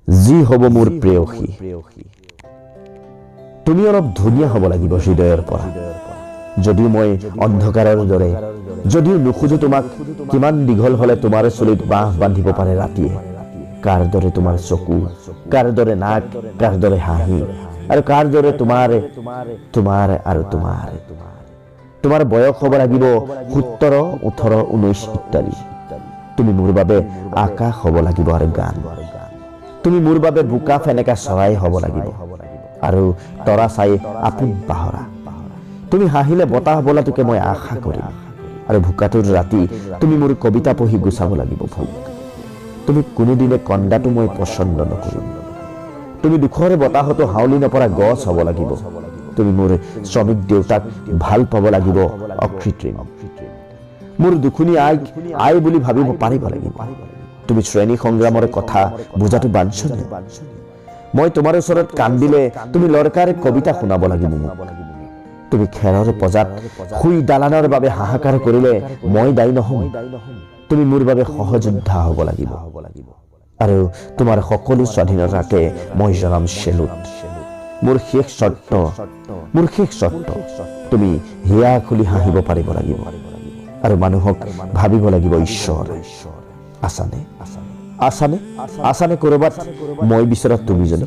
যি হ'ব মোৰ প্ৰেয়সী তুমি অলপ ধুনীয়া হ'ব লাগিব হৃদয়ৰ পৰা যদিও মই অন্ধকাৰৰ দৰে যদিও নুখোজো তোমাক কিমান দীঘল হলে তোমাৰ চুলিত বাঁহ বান্ধিব পাৰে ৰাতিয়ে কাৰ দৰে তোমাৰ চকু কাৰ দৰে নাক কাৰ দৰে হাঁহি আৰু কাৰ দৰে তোমাৰ আৰু তোমাৰ বয়স হ'ব লাগিব 17 18 19 ইত্যাদি তুমি মোৰ বাবে আকাশ হ'ব লাগিব আৰু গান তুমি মোৰ বাবে বুকা ফেনেকা চৰাই হ'ব লাগিব আৰু তৰা চাই আপোন পাহৰা তুমি হাঁহিলে বতাহ বলাটোকে মই আশা কৰিম আৰু ভুকাটোৰ ৰাতি তুমি মোৰ কবিতা পঢ়ি গুচাব লাগিব ভোক তুমি কোনোদিনে কন্দাটো মই পছন্দ নকৰিম তুমি দুখৰে বতাহতো হাউলি নপৰা গছ হ'ব লাগিব তুমি মোৰ শ্ৰমিক দেউতাক ভাল পাব লাগিব অকৃত্ৰিম মোৰ দুখুনী আই বুলি ভাবিব পাৰিব লাগিব তুমি শ্ৰেণী সংগ্ৰামৰ কথা বুজাটো বাঞ্ছনীয় মই তোমাৰ ওচৰত কান্দিলে তুমি লৰকাৰে কবিতা শুনাব লাগিব তুমি খেৰৰ পজাত শুই দালানৰ বাবে হাহাকাৰ কৰিলে মই দায়ী নহম তুমি মোৰ বাবে সহযোদ্ধা হ'ব লাগিব আৰু তোমাৰ সকলো স্বাধীনতাকে মই জনাম চেলুট মোৰ শেষ চৰ্ত তুমি হিয়া খুলি হাঁহিব পাৰিব লাগিব আৰু মানুহক ভাবিব লাগিব ঈশ্বৰ আছানে কৰবাত মই বিচৰা তুমি জনী